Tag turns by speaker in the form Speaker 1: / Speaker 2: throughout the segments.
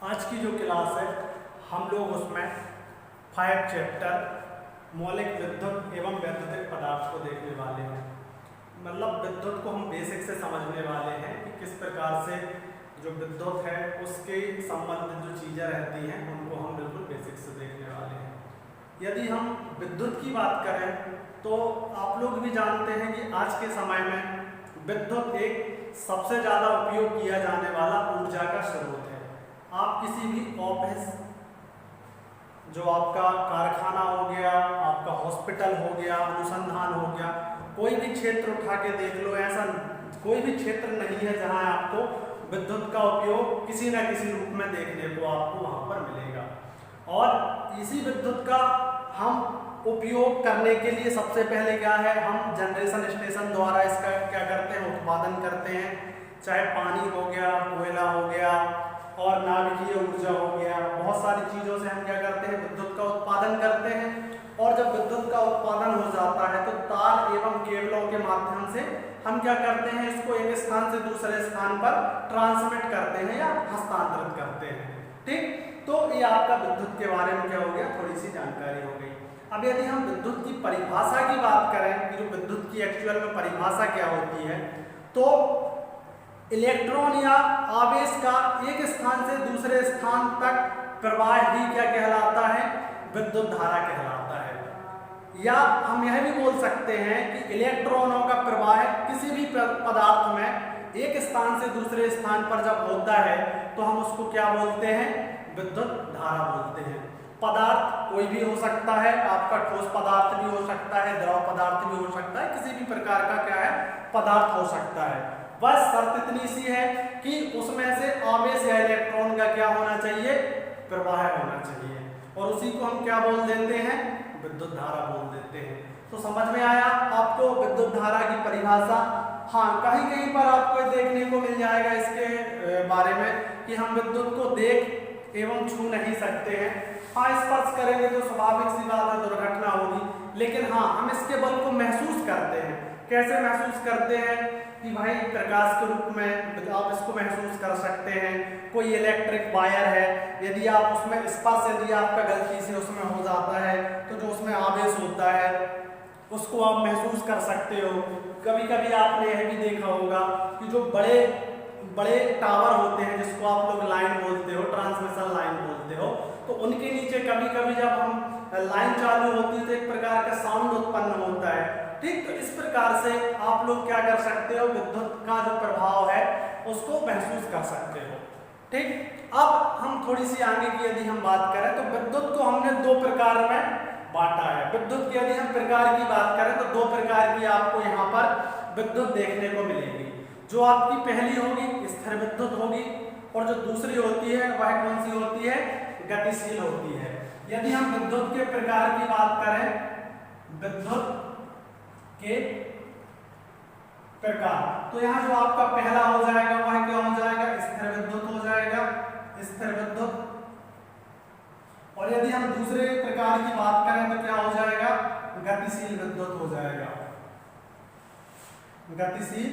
Speaker 1: आज की जो क्लास है हम लोग उसमें 5 चैप्टर मौलिक विद्युत एवं वैद्युतिक पदार्थ को देखने वाले हैं। मतलब विद्युत को हम बेसिक से समझने वाले हैं कि किस प्रकार से जो विद्युत है उसके संबंधित जो चीज़ें रहती हैं उनको हम बिल्कुल बेसिक से देखने वाले हैं। यदि हम विद्युत की बात करें तो आप लोग भी जानते हैं कि आज के समय में विद्युत एक सबसे ज़्यादा उपयोग किया जाने वाला ऊर्जा का स्रोत है। आप किसी भी ऑफिस, जो आपका कारखाना हो गया, आपका हॉस्पिटल हो गया, अनुसंधान हो गया, कोई भी क्षेत्र उठा के देख लो, ऐसा कोई भी क्षेत्र नहीं है जहां आपको विद्युत का उपयोग किसी न किसी रूप में देखने को आपको वहां पर मिलेगा। और इसी विद्युत का हम उपयोग करने के लिए सबसे पहले क्या है, हम जनरेशन स्टेशन द्वारा इसका क्या करते हैं, उत्पादन करते हैं। चाहे पानी हो गया, कोयला हो गया और नाभिकीय ऊर्जा हो गया, बहुत सारी चीज़ों से हम क्या करते हैं, विद्युत का उत्पादन करते हैं। और जब विद्युत का उत्पादन हो जाता है तो तार एवं केबलों के माध्यम से हम क्या करते हैं, इसको एक स्थान से दूसरे स्थान पर ट्रांसमिट करते हैं या हस्तांतरित करते हैं। ठीक, तो ये आपका विद्युत के बारे में क्या हो गया, थोड़ी सी जानकारी हो गई। अब यदि हम विद्युत की परिभाषा की बात करें कि जो विद्युत की एक्चुअल में परिभाषा क्या होती है, तो इलेक्ट्रॉन या आवेश का एक स्थान से दूसरे स्थान तक प्रवाह ही क्या कहलाता है, विद्युत धारा कहलाता है। या हम यह भी बोल सकते हैं कि इलेक्ट्रॉनों का प्रवाह किसी भी पदार्थ में एक स्थान से दूसरे स्थान पर जब होता है तो हम उसको क्या बोलते हैं, विद्युत धारा बोलते हैं। पदार्थ कोई भी हो सकता है, आपका ठोस पदार्थ भी हो सकता है, द्रव पदार्थ भी हो सकता है, किसी भी प्रकार का क्या है, पदार्थ हो सकता है। बस शर्त इतनी सी है कि उसमें से आवेश या इलेक्ट्रॉन का क्या होना चाहिए, प्रवाह होना चाहिए, और उसी को हम क्या बोल देते हैं, विद्युत धारा बोल देते हैं। तो समझ में आया आपको विद्युत धारा की परिभाषा। हाँ, कहीं कहीं पर आपको देखने को मिल जाएगा इसके बारे में कि हम विद्युत को देख एवं छू नहीं सकते हैं। हाँ, स्पर्श करेंगे तो स्वाभाविक सी बात है, दुर्घटना होगी, लेकिन हाँ हम इसके बल को महसूस करते हैं। कैसे महसूस करते हैं कि भाई प्रकाश के रूप में आप इसको महसूस कर सकते हैं। कोई इलेक्ट्रिक वायर है, यदि आप उसमें स्पर्श यदि आपका गलती से उसमें हो जाता है तो जो उसमें आवेश होता है उसको आप महसूस कर सकते हो। कभी कभी आपने यह भी देखा होगा कि जो बड़े बड़े टावर होते हैं जिसको आप लोग लाइन बोलते हो, ट्रांसमिशन लाइन बोलते हो, तो उनके नीचे कभी कभी जब हम लाइन चालू होती है तो एक प्रकार का साउंड उत्पन्न होता है। ठीक, तो इस प्रकार से आप लोग क्या कर सकते हो, विद्युत का जो प्रभाव है उसको महसूस कर सकते हो। ठीक, अब हम थोड़ी सी आगे की यदि हम बात करें तो विद्युत को हमने दो प्रकार में बांटा है। विद्युत की यदि हम प्रकार की बात करें तो दो प्रकार की आपको यहाँ पर विद्युत देखने को मिलेगी। जो आपकी पहली होगी स्थिर विद्युत होगी, और जो दूसरी होती है वह कौन सी होती है, गतिशील होती है। यदि हम विद्युत के प्रकार की बात करें, विद्युत के प्रकार, तो यहाँ जो आपका पहला हो जाएगा वह क्या हो जाएगा, स्थिर विद्युत हो जाएगा, स्थिर विद्युत। और यदि हम दूसरे प्रकार की बात करें तो क्या हो जाएगा, गतिशील विद्युत हो जाएगा, गतिशील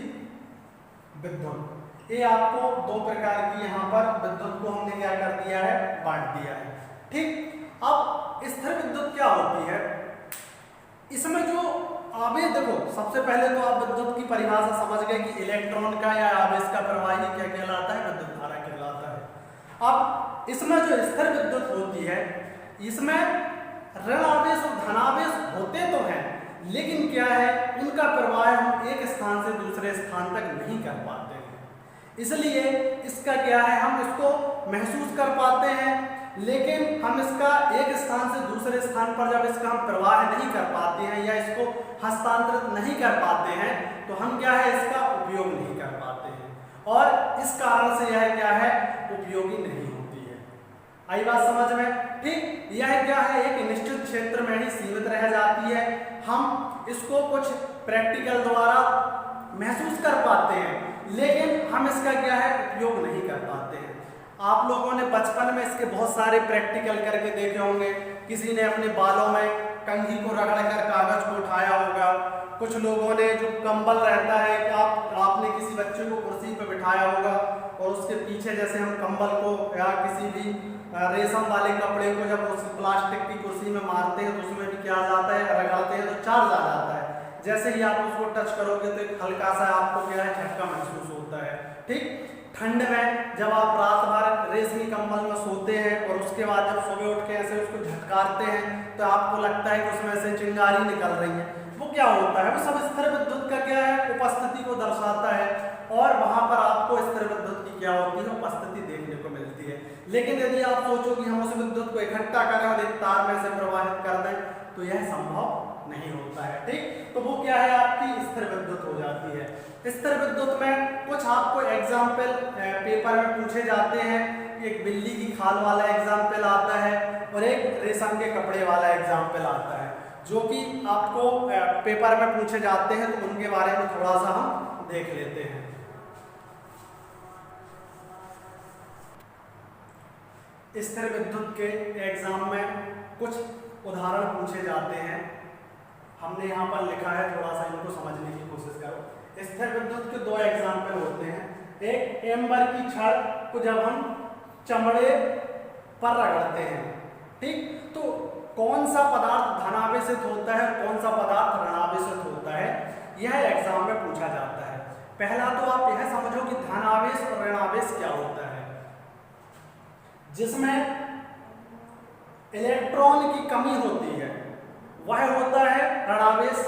Speaker 1: विद्युत। ये आपको दो प्रकार की यहाँ पर विद्युत को हमने क्या कर दिया है, बांट दिया है। ठीक, अब स्थिर विद्युत क्या होती है, इसमें जो आवेश, देखो सबसे पहले तो आप विद्युत की परिभाषा समझ गए कि इलेक्ट्रॉन का या आवेश का प्रवाह ही क्या कहलाता है, विद्युत धारा कहलाता है। अब इसमें जो स्थिर विद्युत होती है इसमें ऋण आवेश और धनावेश होते तो हैं, लेकिन क्या है, उनका प्रवाह हम एक स्थान से दूसरे स्थान तक नहीं कर पाते हैं। इसलिए इसका क्या है, हम इसको महसूस कर पाते हैं, लेकिन हम इसका एक स्थान से दूसरे स्थान पर जब इसका हम प्रवाह नहीं कर पाते हैं या इसको हस्तांतरित नहीं कर पाते हैं तो हम क्या है, इसका उपयोग नहीं कर पाते हैं, और इस कारण से यह क्या है, उपयोगी नहीं होती है। आई बात समझ में। ठीक, यह क्या है, एक निश्चित क्षेत्र में ही सीमित रह जाती है। हम इसको कुछ प्रैक्टिकल द्वारा महसूस कर पाते हैं, लेकिन हम इसका क्या है, उपयोग नहीं कर पाते हैं। आप लोगों ने बचपन में इसके बहुत सारे प्रैक्टिकल करके देखे होंगे। किसी ने अपने बालों में कंघी को रगड़कर कागज को उठाया होगा, कुछ लोगों ने जो कंबल रहता है, आपने किसी बच्चे को कुर्सी पर बिठाया होगा और उसके पीछे जैसे हम कंबल को या किसी भी रेशम वाले कपड़े को जब उस प्लास्टिक की कुर्सी में मारते हैं तो उसमें भी क्या आ जाता है, रगड़ते हैं तो चार्ज आ जाता है। जैसे ही आप उसको टच करोगे तो एक हल्का सा आपको क्या है, झटका महसूस होता है। ठीक, ठंड में जब आप रात भर रेशमी कंबल में सोते हैं और उसके बाद जब सुबह उठ के ऐसे उसको झटकारते हैं तो आपको लगता है कि उसमें से चिंगारी निकल रही है। वो क्या होता है, वो सब स्थिर विद्युत का क्या है, उपस्थिति को दर्शाता है और वहां पर आपको स्थिर विद्युत की क्या होती है, उपस्थिति देखने को मिलती है। लेकिन यदि आप सोचो कि हम उस विद्युत को इकट्ठा करें और एक तार में से प्रवाहित कर दें तो यह संभव नहीं होता है। ठीक, तो वो क्या है, आपकी स्थिर विद्युत हो जाती है। स्थिर विद्युत में कुछ आपको एग्जाम्पल पेपर में पूछे जाते हैं। एक बिल्ली की खाल वाला एग्जाम्पल आता है और एक रेशम के कपड़े वाला एग्जाम्पल आता है, जो कि आपको पेपर में पूछे जाते हैं। तो उनके बारे में थोड़ा सा हम देख लेते हैं। स्थिर विद्युत के एग्जाम में कुछ उदाहरण पूछे जाते हैं। हमने यहाँ पर लिखा है, थोड़ा सा इनको समझने की कोशिश करो। स्थिर विद्युत के दो एग्जाम्पल होते हैं। एक एम्बर की छड़ को जब हम चमड़े पर रगड़ते हैं, ठीक, तो कौन सा पदार्थ धनावेशित होता है, कौन सा पदार्थ ऋणावेशित होता है, यह एग्जाम में पूछा जाता है। पहला तो आप यह समझो कि धनावेश और ऋणावेश क्या होता है। जिसमें इलेक्ट्रॉन की कमी होती है वह होता है ऋणावेश,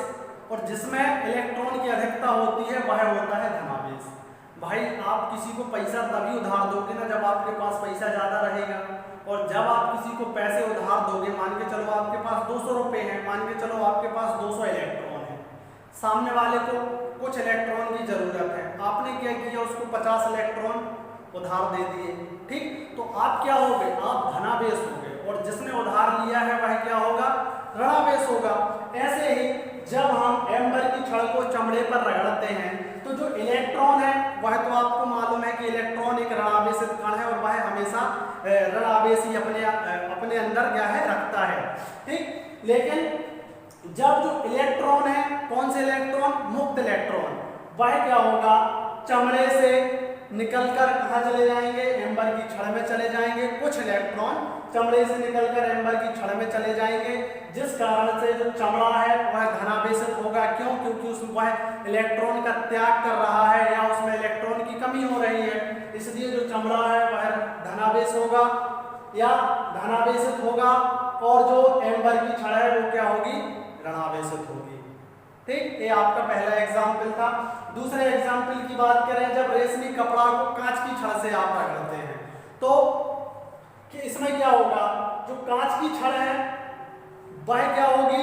Speaker 1: और जिसमें इलेक्ट्रॉन की अधिकता होती है वह होता है धनावेश। भाई, आप किसी को पैसा तभी उधार दोगे ना जब आपके पास पैसा ज्यादा रहेगा, और जब आप किसी को पैसे उधार दोगे, मान के चलो आपके पास 200 रुपए हैं, मान के चलो आपके पास 200 इलेक्ट्रॉन है, सामने वाले को कुछ इलेक्ट्रॉन की जरूरत है, आपने क्या किया, उसको 50 इलेक्ट्रॉन उधार दे दिए। ठीक, तो आप क्या हो गए, आप धनावेश हो गए, और जिसने उधार लिया है वह क्या होगा, ऋणावेश होगा। ऐसे ही जब हम एम्बर की छड़ को चमड़े पर रगड़ते हैं तो जो इलेक्ट्रॉन है वह तो आपको मालूम है कि इलेक्ट्रॉन एक ऋणावेशित कण है और वह हमेशा ऋणावेश ही अपने अंदर क्या है, रखता है। ठीक, लेकिन जब जो इलेक्ट्रॉन है, कौन से इलेक्ट्रॉन, मुक्त इलेक्ट्रॉन, वह क्या होगा, चमड़े से निकलकर कहाँ चले जाएंगे, एम्बर की छड़ में चले जाएंगे। कुछ इलेक्ट्रॉन चमड़े से निकलकर एम्बर की छड़ में चले जाएंगे, जिस कारण से जो चमड़ा है वह धनावेशित होगा। क्यों, क्योंकि उसमें वह इलेक्ट्रॉन का त्याग कर रहा है या उसमें इलेक्ट्रॉन की कमी हो रही है, इसलिए जो चमड़ा है वह धनावेश होगा या धनावेशित होगा, और जो एम्बर की छड़ है वो क्या होगी, ऋणावेशित होगी। ठीक, ये आपका पहला एग्जाम्पल था। दूसरे एग्जाम्पल की बात करें, जब रेशमी कपड़ा को कांच की छड़ से आप रगड़ते हैं तो कि इसमें क्या होगा, जो कांच की छड़ है वह क्या होगी,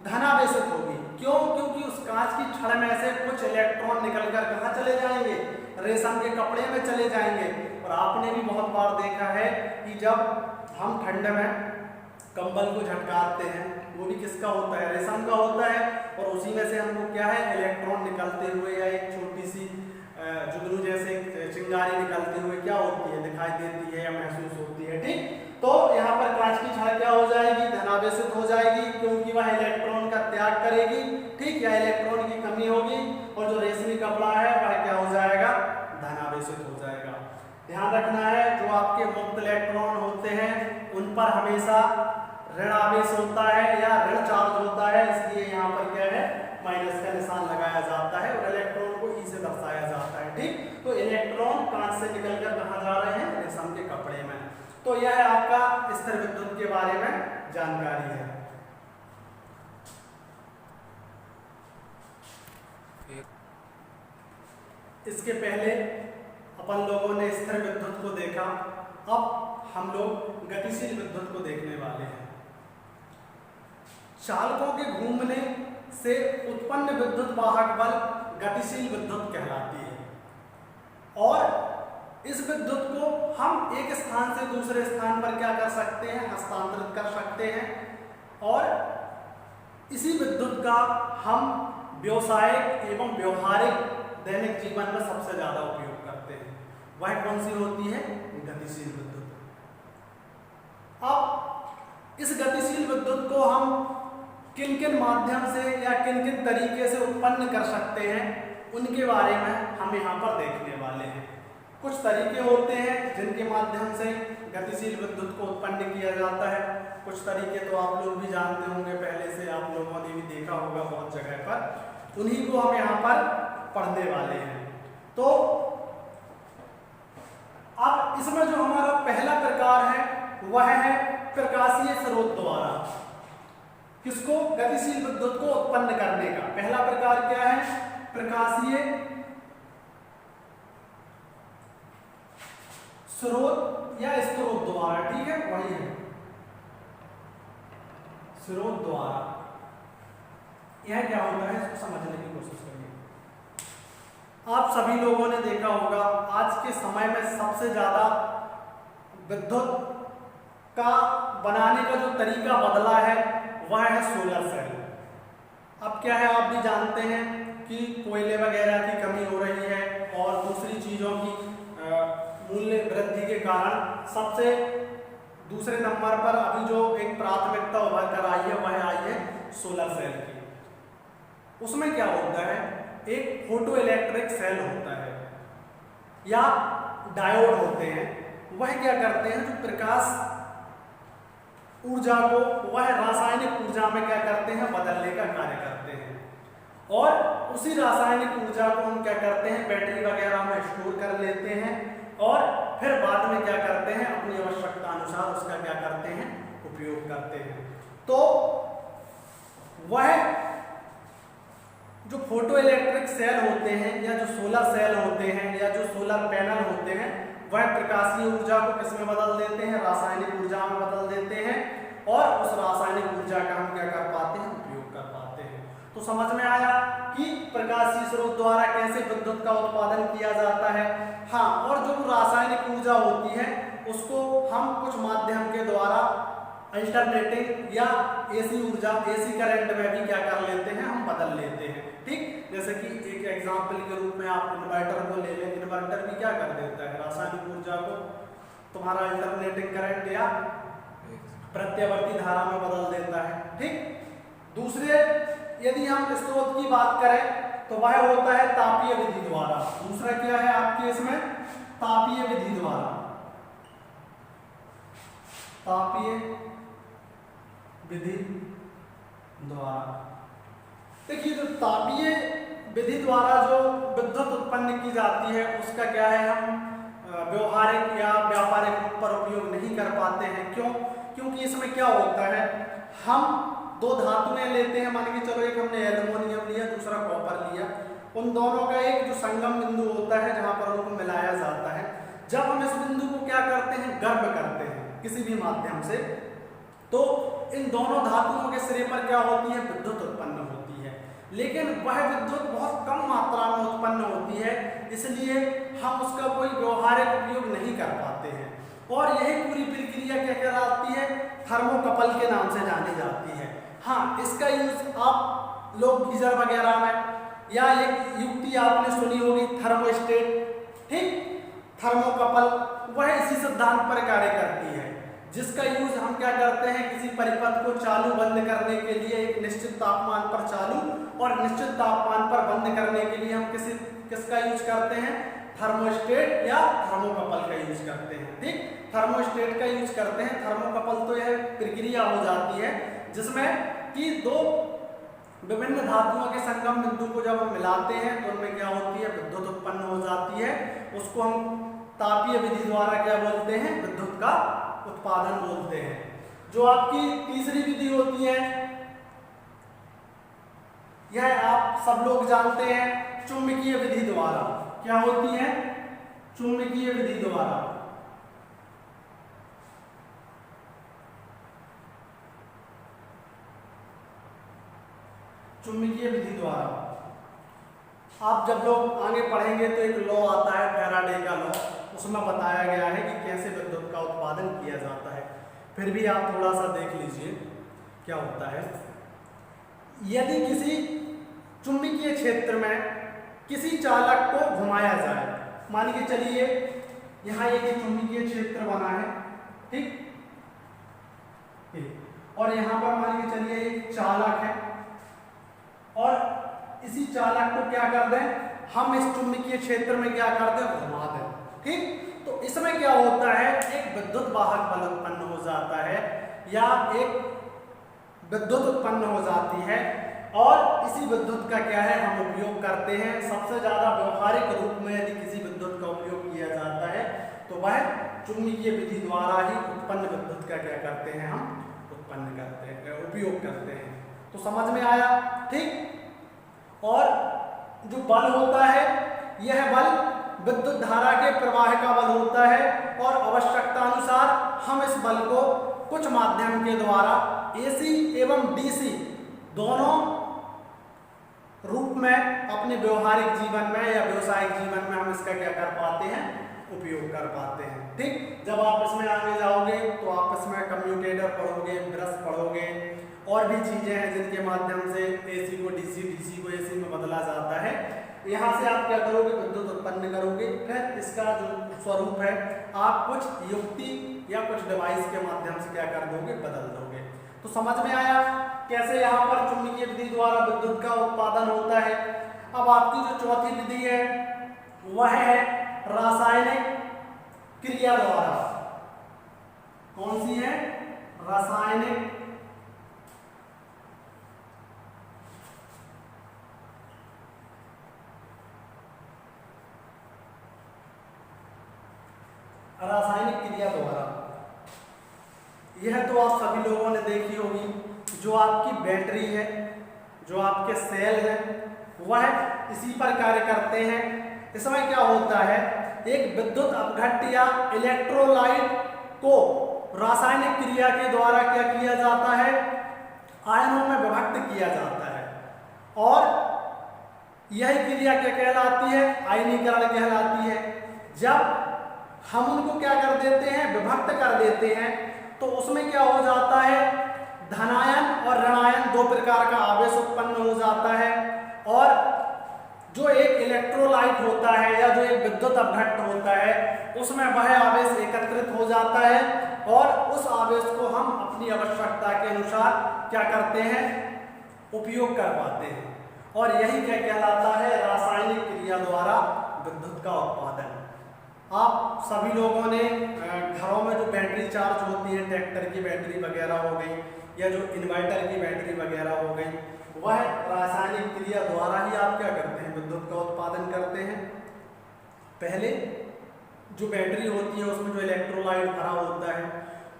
Speaker 1: धनावेशित होगी। क्यों, क्योंकि उस कांच की छड़ में से कुछ इलेक्ट्रॉन निकलकर कहाँ चले जाएंगे, रेशम के कपड़े में चले जाएंगे। और आपने भी बहुत बार देखा है कि जब हम ठंड में कंबल को झटकारते हैं, वो भी किसका होता है, रेशम का होता है, और उसी में से हमको क्या है, इलेक्ट्रॉन निकलते हुए या एक छोटी सी जुगनू जैसे चिंगारी निकलते हुए क्या होती है, दिखाई देती है या महसूस होती है। ठीक, तो यहाँ पर कांच की छड़ क्या हो जाएगी, धनावेशित हो जाएगी, क्योंकि वह इलेक्ट्रॉन का त्याग करेगी। ठीक, या इलेक्ट्रॉन की कमी होगी, और जो रेशमी कपड़ा है वह क्या हो जाएगा, धनावेशित हो जाएगा। ध्यान रखना है, जो आपके मुक्त इलेक्ट्रॉन होते हैं उन पर हमेशा ऋणावेश होता है या ऋण चार्ज होता है, इसलिए यहाँ पर क्या है, माइनस का निशान लगाया जाता है और इलेक्ट्रॉन को ई से दर्शाया जाता है। ठीक, तो इलेक्ट्रॉन कांच से निकलकर कहाँ जा रहे हैं, रेशम के कपड़े में। तो यह आपका स्थिर विद्युत के बारे में जानकारी है। इसके पहले अपन लोगों ने स्थिर विद्युत को देखा, अब हम लोग गतिशील विद्युत को देखने वाले हैं। चालकों के घूमने से उत्पन्न विद्युत वाहक बल गतिशील विद्युत कहलाती है, और इस विद्युत को हम एक स्थान से दूसरे स्थान पर क्या कर सकते हैं, हस्तांतरित कर सकते हैं, और इसी विद्युत का हम व्यावसायिक एवं व्यवहारिक दैनिक जीवन में सबसे ज्यादा उपयोग करते हैं। वह कौन सी होती है, गतिशील विद्युत। अब इस गतिशील विद्युत को हम किन किन माध्यम से या किन किन तरीके से उत्पन्न कर सकते हैं, उनके बारे में हम यहाँ पर देखने वाले हैं। कुछ तरीके होते हैं जिनके माध्यम से गतिशील विद्युत को उत्पन्न किया जाता है। कुछ तरीके तो आप लोग भी जानते होंगे, पहले से आप लोगों ने भी देखा होगा बहुत जगह पर, उन्हीं को हम यहाँ पर पढ़ने वाले हैं। तो अब इसमें जो हमारा पहला प्रकार है वह है प्रकाशीय स्रोत द्वारा किसको, गतिशील विद्युत को उत्पन्न करने का। पहला प्रकार क्या है, प्रकाशीय स्रोत या स्रोत द्वारा, ठीक है, वही है स्रोत द्वारा। यह क्या होता है इसको समझने की कोशिश करिए। आप सभी लोगों ने देखा होगा आज के समय में सबसे ज्यादा विद्युत का बनाने का जो तरीका बदला है वह है सोलर सेल। अब क्या है, आप भी जानते हैं कि कोयले वगैरह की कमी हो रही है और दूसरी चीजों की मूल्य वृद्धि के कारण सबसे दूसरे नंबर पर अभी जो एक प्राथमिकता उभर कर आई है वह आई है सोलर सेल की। उसमें क्या होता है, एक फोटो इलेक्ट्रिक सेल होता है या डायोड होते हैं, वह क्या करते हैं, जो प्रकाश ऊर्जा को वह रासायनिक ऊर्जा में क्या करते हैं, बदलने का कार्य करते हैं। और उसी रासायनिक ऊर्जा को हम क्या करते हैं, बैटरी वगैरह में स्टोर कर लेते हैं और फिर बाद में क्या करते हैं, अपनी आवश्यकता अनुसार उसका क्या करते हैं, उपयोग करते हैं। तो वह जो फोटो इलेक्ट्रिक सेल होते हैं या जो सोलर सेल होते हैं या जो सोलर पैनल होते हैं, वह प्रकाशीय ऊर्जा को किसमें बदल देते हैं, रासायनिक ऊर्जा में बदल देते हैं और उस रासायनिक ऊर्जा का हम क्या कर पाते हैं, उपयोग कर पाते हैं। तो समझ में आया कि प्रकाशीय स्रोत द्वारा कैसे विद्युत का उत्पादन किया जाता है। हाँ, और जो रासायनिक ऊर्जा होती है उसको हम कुछ माध्यम के द्वारा अल्टरनेटिंग या एसी ऊर्जा, एसी करंट में भी क्या कर लेते हैं, हम बदल लेते हैं। ठीक, जैसे कि एक एग्जांपल के रूप में आप इन्वर्टर को ले लें, इन्वर्टर भी क्या कर देता है, रासायनिक ऊर्जा को तुम्हारा अल्टरनेटिंग करंट या प्रत्यावर्ती धारा में बदल देता है। ठीक, दूसरे यदि हम स्रोत की बात करें तो वह होता है तापीय विधि द्वारा। दूसरा क्या है आपके इसमें, तापीय विधि द्वारा। तापीय विधि द्वारा, देखिए जो तापीय विधि द्वारा जो विद्युत उत्पन्न की जाती है उसका क्या है, हम व्यवहारिक या व्यापारिक रूप पर उपयोग नहीं कर पाते हैं। क्यों? क्योंकि इसमें क्या होता है, हम दो धातुएं लेते हैं, मान के चलो एक हमने एल्युमिनियम लिया, दूसरा कॉपर लिया, उन दोनों का एक जो संगम बिंदु होता है जहां पर उनको मिलाया जाता है। जब हम इस बिंदु को क्या करते हैं, गर्म करते हैं किसी भी माध्यम से, तो इन दोनों धातुओं के सिरे पर क्या होती है, विद्युत उत्पन्न होती है। लेकिन वह विद्युत बहुत कम मात्रा में उत्पन्न होती है, इसलिए हम उसका कोई व्यवहारिक उपयोग नहीं कर पाते हैं। और यही पूरी प्रक्रिया क्या कहलाती है, थर्मोकपल के नाम से जानी जाती है। हाँ, इसका यूज आप लोग गीजर वगैरह में, या एक युक्ति आपने सुनी होगी थर्मोस्टेट, ठीक, थर्मोकपल, वह इसी सिद्धांत पर कार्य करती है, जिसका यूज हम क्या करते हैं, किसी परिपथ को चालू बंद करने के लिए एक निश्चित तापमान पर चालू और निश्चित तापमान पर बंद करने के लिए हम किसका यूज करते हैं, थर्मोस्टेट या थर्मोकपल का यूज करते हैं। ठीक, थर्मोस्टेट का यूज करते हैं। थर्मोकपल तो यह प्रक्रिया हो जाती है जिसमें कि दो विभिन्न धातुओं के संगम बिंदु को जब हम मिलाते हैं तो उनमें क्या होती है, विद्युत उत्पन्न हो जाती है। उसको हम तापीय विधि द्वारा क्या बोलते हैं, विद्युत का उत्पादन बोलते हैं। जो आपकी तीसरी विधि होती है, यह आप सब लोग जानते हैं, चुंबकीय विधि द्वारा। क्या होती है, चुंबकीय विधि द्वारा। चुंबकीय विधि द्वारा आप जब लोग आगे पढ़ेंगे तो एक लॉ आता है, फैराडे का लॉ, उसमें बताया गया है कि कैसे विद्युत का उत्पादन किया जाता है। फिर भी आप थोड़ा सा देख लीजिए क्या होता है। यदि किसी चुंबकीय क्षेत्र में किसी चालक को घुमाया जाए, मान के चलिए यहाँ एक चुंबकीय क्षेत्र बना है, ठीक, और यहाँ पर मान के चलिए एक चालक है, और इसी चालक को क्या कर दें, हम इस चुंबकीय क्षेत्र में क्या कर दें, घुमा दें। ठीक। तो इसमें क्या होता है, एक विद्युत वाहक बल उत्पन्न हो जाता है या एक विद्युत उत्पन्न हो जाती है, और इसी विद्युत का क्या है हम उपयोग करते हैं। सबसे ज्यादा व्यवहारिक रूप में यदि किसी विद्युत का उपयोग किया जाता है तो वह चुंबकीय विधि द्वारा ही उत्पन्न विद्युत का क्या करते हैं हम उत्पन्न करते हैं, उपयोग करते हैं। तो समझ में आया, ठीक। और जो बल होता है यह बल विद्युत धारा के प्रवाह का बल होता है, और आवश्यकता अनुसार हम इस बल को कुछ माध्यम के द्वारा एसी एवं डीसी दोनों रूप में अपने व्यवहारिक जीवन में या व्यवसायिक जीवन में हम इसका क्या कर पाते हैं, उपयोग कर पाते हैं, ठीक। जब आप इसमें आगे जाओगे तो आप इसमें कम्यूटेटर पढ़ोगे, ब्रश पढ़ोगे, और भी चीजें हैं जिनके माध्यम से एसी को डीसी, डीसी को एसी में बदला जाता है। यहाँ से आप क्या करोगे, विद्युत उत्पन्न करोगे, फिर इसका जो स्वरूप है आप कुछ युक्ति या कुछ डिवाइस के माध्यम से क्या कर दोगे, बदल दोगे। तो समझ में आया कैसे यहाँ पर चुंबकीय विधि द्वारा विद्युत का उत्पादन होता है। अब आपकी जो चौथी विधि है वह है रासायनिक क्रिया द्वारा। कौन सी है, रासायनिक क्रिया द्वारा। यह तो आप सभी लोगों ने देखी होगी, जो आपकी बैटरी है, जो आपके सेल है, वह इसी पर कार्य करते हैं। इसमें क्या होता है, एक विद्युत अपघट्य या इलेक्ट्रोलाइट को रासायनिक क्रिया के द्वारा क्या किया जाता है, आयनों में विभक्त किया जाता है, और यह क्रिया क्या कहलाती है, आयनीकरण कहलाती है। जब हम उनको क्या कर देते हैं, विभक्त कर देते हैं, तो उसमें क्या हो जाता है, धनायन और ऋणायन दो प्रकार का आवेश उत्पन्न हो जाता है, और जो एक इलेक्ट्रोलाइट होता है या जो एक विद्युत अपघट्य होता है उसमें वह आवेश एकत्रित हो जाता है, और उस आवेश को हम अपनी आवश्यकता के अनुसार क्या करते हैं, उपयोग कर पाते हैं। और यही क्या कहलाता है, रासायनिक क्रिया द्वारा विद्युत का उत्पादन। आप सभी लोगों ने घरों में जो बैटरी चार्ज होती है, ट्रैक्टर की बैटरी वगैरह हो गई या जो इन्वर्टर की बैटरी वगैरह हो गई, वह रासायनिक क्रिया द्वारा ही आप क्या करते हैं, विद्युत का उत्पादन करते हैं। पहले जो बैटरी होती है उसमें जो इलेक्ट्रोलाइट भरा होता है,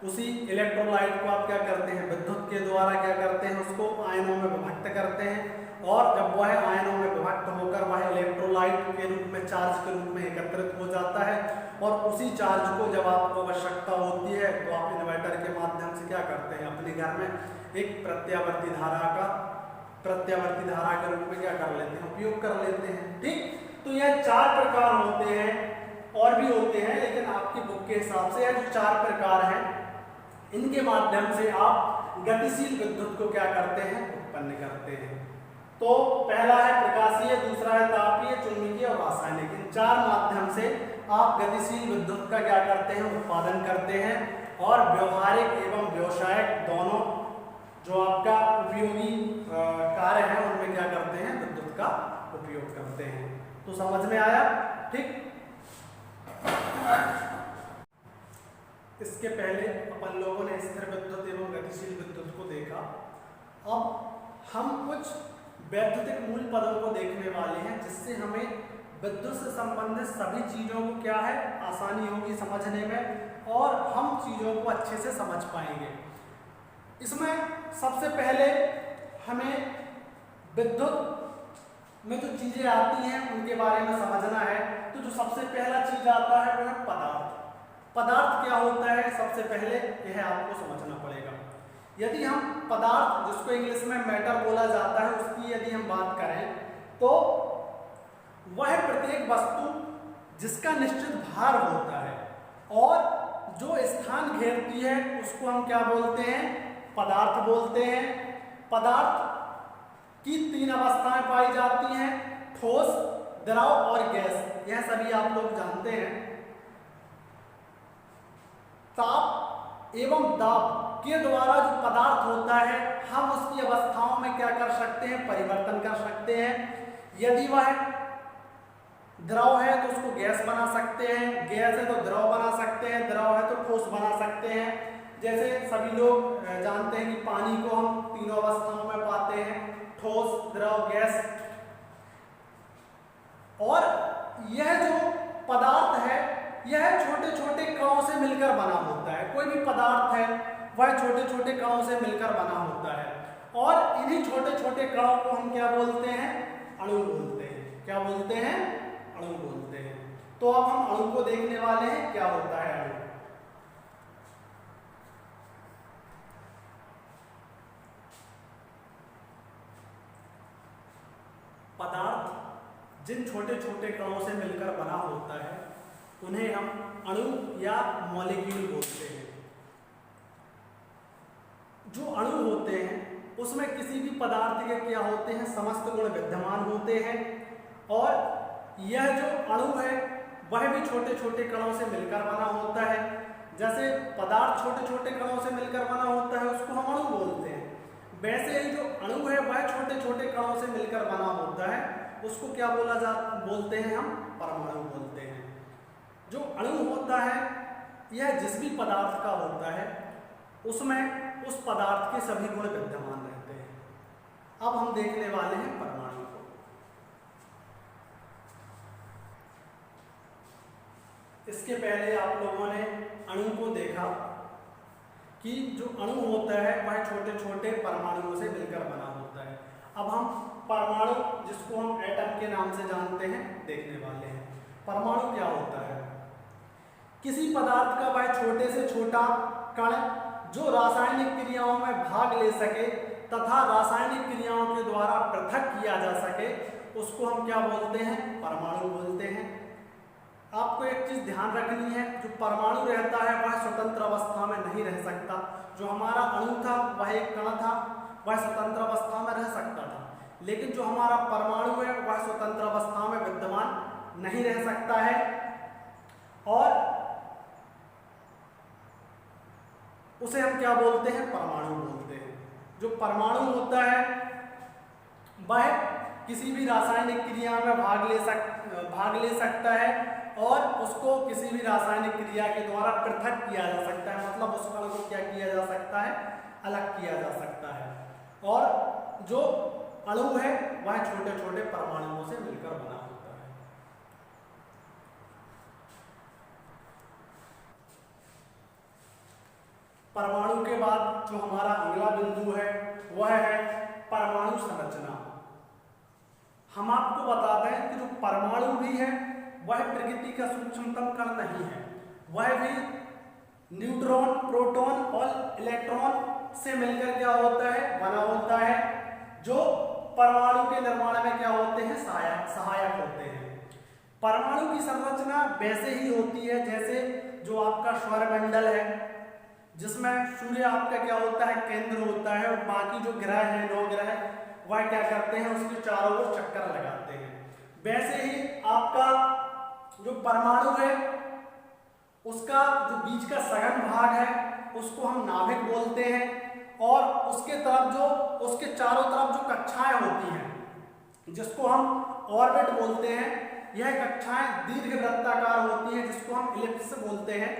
Speaker 1: उसी इलेक्ट्रोलाइट को आप क्या करते हैं, विद्युत के द्वारा क्या करते हैं, उसको आयनों में विभक्त करते हैं, और जब वह आयनों में विभक्त होकर वह इलेक्ट्रोलाइट के रूप में, चार्ज के रूप में एकत्रित हो जाता है, और उसी चार्ज को जब आपको आवश्यकता होती है तो आप इन्वर्टर के माध्यम से क्या करते हैं, अपने घर में एक प्रत्यावर्ती धारा के रूप में क्या कर लेते हैं, उपयोग कर लेते हैं, ठीक। तो यह चार प्रकार होते हैं, और भी होते हैं, लेकिन आपकी बुक के हिसाब से यह जो चार प्रकार हैं, इनके माध्यम से आप गतिशील विद्युत को क्या करते हैं, उत्पन्न करते हैं। तो पहला है प्रकाशीय, दूसरा है तापीय, चुंबकीय और रासायनिक। इन चार माध्यम से आप गतिशील विद्युत का क्या करते हैं, उत्पादन करते हैं, और व्यवहारिक एवं व्यावसायिक दोनों जो आपका उपयोगी कार्य है उनमें क्या करते हैं, विद्युत का उपयोग करते हैं। तो समझ में आया, ठीक। इसके पहले अपन लोगों ने स्थिर विद्युत एवं गतिशील विद्युत को देखा। अब हम कुछ वैद्युतिक मूल पदों को देखने वाले हैं, जिससे हमें विद्युत से संबंधित सभी चीजों को क्या है, आसानी होगी समझने में, और हम चीजों को अच्छे से समझ पाएंगे। इसमें सबसे पहले हमें विद्युत में जो चीजें आती हैं उनके बारे में समझना है। तो जो सबसे पहला चीज आता है वो है पदार्थ। पदार्थ क्या होता है, सबसे पहले यह आपको समझना पड़ेगा। यदि हम पदार्थ, जिसको इंग्लिश में मैटर बोला जाता है, उसकी यदि हम बात करें तो वह प्रत्येक वस्तु जिसका निश्चित भार होता है और जो स्थान घेरती है उसको हम क्या बोलते हैं, पदार्थ बोलते हैं। पदार्थ की तीन अवस्थाएं पाई जाती हैं, ठोस, द्रव और गैस। यह सभी आप लोग जानते हैं। ताप एवं दाब के द्वारा जो पदार्थ होता है हम उसकी अवस्थाओं में क्या कर सकते हैं, परिवर्तन कर सकते हैं। यदि वह द्रव है तो उसको गैस बना सकते हैं, गैस है तो द्रव बना सकते हैं, द्रव है तो ठोस बना सकते हैं। जैसे सभी लोग जानते हैं कि पानी को हम तीनों अवस्थाओं में पाते हैं, ठोस, द्रव, गैस। और यह जो पदार्थ है यह छोटे छोटे कणों से मिलकर बना होता है। कोई भी पदार्थ है वह छोटे छोटे कणों से मिलकर बना होता है, और इन्हीं छोटे छोटे कणों को हम क्या बोलते हैं? अणु बोलते हैं। क्या बोलते हैं? अणु बोलते हैं। तो अब हम अणु को देखने वाले हैं, क्या होता है अणु। पदार्थ जिन छोटे छोटे कणों से मिलकर बना होता है उन्हें हम अणु या मॉलिक्यूल बोलते हैं। जो अणु होते हैं उसमें किसी भी पदार्थ के क्या होते हैं? समस्त गुण विद्यमान होते हैं, और यह जो अणु है वह भी छोटे छोटे कणों से मिलकर बना होता है। जैसे पदार्थ छोटे छोटे कणों से मिलकर बना होता है उसको हम अणु बोलते हैं, वैसे ही जो अणु है वह छोटे छोटे कणों से मिलकर बना होता है, उसको क्या बोलते हैं? हम परमाणु बोलते हैं। जो अणु होता है यह जिस भी पदार्थ का होता है उसमें उस पदार्थ के सभी गुण विद्यमान रहते हैं। अब हम देखने वाले हैं परमाणु को। इसके पहले आप लोगों ने अणु को देखा कि जो अणु होता है वह छोटे छोटे परमाणुओं से मिलकर बना होता है। अब हम परमाणु, जिसको हम एटम के नाम से जानते हैं, देखने वाले हैं। परमाणु क्या होता है? किसी पदार्थ का वह छोटे से छोटा कण जो रासायनिक क्रियाओं में भाग ले सके तथा रासायनिक क्रियाओं के द्वारा पृथक किया जा सके, उसको हम क्या बोलते हैं? परमाणु बोलते हैं। आपको एक चीज ध्यान रखनी है, जो परमाणु रहता है वह स्वतंत्र अवस्था में नहीं रह सकता। जो हमारा अणु था वह एक कण था, वह स्वतंत्र अवस्था में रह सकता था, लेकिन जो हमारा परमाणु है वह स्वतंत्र अवस्था में विद्यमान नहीं रह सकता है। और उसे हम क्या बोलते हैं? परमाणु बोलते हैं। जो परमाणु होता है वह किसी भी रासायनिक क्रिया में भाग ले सकता है, और उसको किसी भी रासायनिक क्रिया के द्वारा पृथक किया जा सकता है। मतलब उस कण को क्या किया जा सकता है? अलग किया जा सकता है। और जो अणु है वह छोटे छोटे परमाणुओं से मिलकर बना होता है। परमाणु के बाद जो हमारा अगला बिंदु है वह है परमाणु संरचना। हम आपको बता दें कि जो परमाणु भी है वह प्रकृति का सूक्ष्मतम कण नहीं है, वह भी न्यूट्रॉन, प्रोटॉन और इलेक्ट्रॉन से मिलकर क्या होता है? बना होता है, जो परमाणु के निर्माण में क्या होते हैं? सहायक होते हैं। परमाणु की संरचना वैसे ही होती है जैसे जो आपका सौरमंडल है, जिसमें सूर्य आपका क्या होता है? केंद्र होता है, और बाकी जो ग्रह हैं, 9 ग्रह, वह क्या करते हैं? उसके चारों ओर चक्कर लगाते हैं। वैसे ही आपका जो परमाणु है उसका जो बीच का सघन भाग है उसको हम नाभिक बोलते हैं, और उसके चारों तरफ जो कक्षाएं होती हैं जिसको हम ऑर्बिट बोलते हैं, यह कक्षाएं दीर्घ वृत्ताकार होती हैं जिसको हम इलिप्स बोलते हैं।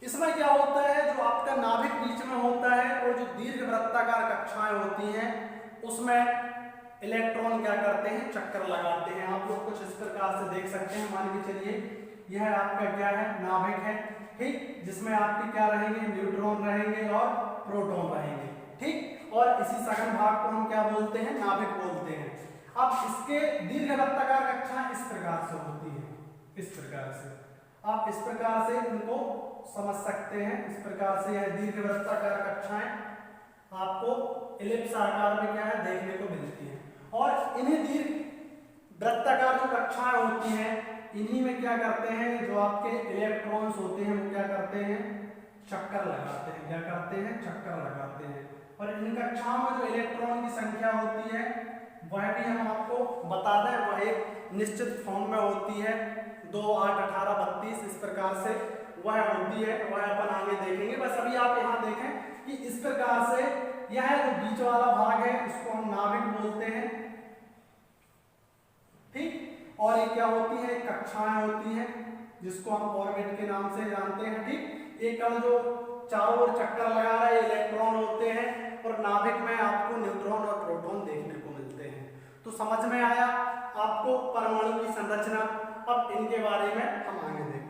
Speaker 1: इसमें क्या होता है? जो आपका नाभिक बीच में होता है और जो दीर्घ वृत्ताकार कक्षाएं होती हैं उसमें इलेक्ट्रॉन क्या करते हैं? चक्कर लगाते हैं। आप लोग कुछ इस प्रकार से देख सकते हैं। मान के चलिए यह आपका क्या है? नाभिक है, ठीक, जिसमें आपके क्या रहेंगे? न्यूट्रॉन रहेंगे और प्रोटॉन रहेंगे, ठीक। और इसी सघन भाग को हम क्या बोलते हैं? नाभिक बोलते हैं। अब इसके दीर्घ वृत्ताकार कक्षाएं इस प्रकार से होती है, इस प्रकार से आप इस प्रकार से इनको समझ सकते हैं। इस प्रकार से यह दीर्घ वृत्ताकार कक्षाएं आपको इलिप्स आकार में क्या है? देखने को मिलती है। और इन्हीं दीर्घ वृत्ताकार जो कक्षाएं होती हैं इन्हीं में क्या करते हैं? जो आपके इलेक्ट्रॉन्स होते हैं वो क्या करते हैं? चक्कर लगाते हैं। क्या करते हैं? चक्कर लगाते हैं। और इन कक्षाओं में जो इलेक्ट्रॉन की संख्या होती है वह भी हम आपको बता दें, वह एक निश्चित फॉर्म में होती है, 2, 8, 18, 32 इस प्रकार से वह होती है। वह अपन आगे देखेंगे। बस अभी आप यहाँ देखें कि इस प्रकार से यह जो बीच वाला भाग है इसको हम नाभिक बोलते हैं, ठीक। और ये क्या होती है, कक्षाएं होती हैं जिसको हम ऑर्बिट के नाम से जानते हैं। ठीक, ये कण जो चारों ओर चक्कर लगा रहा है इलेक्ट्रॉन होते हैं, और नाभिक में आपको न्यूट्रॉन और प्रोटॉन देखने को मिलते हैं। तो समझ में आया आपको परमाणु की संरचना। अब इनके बारे में हम आगे देखेंगे।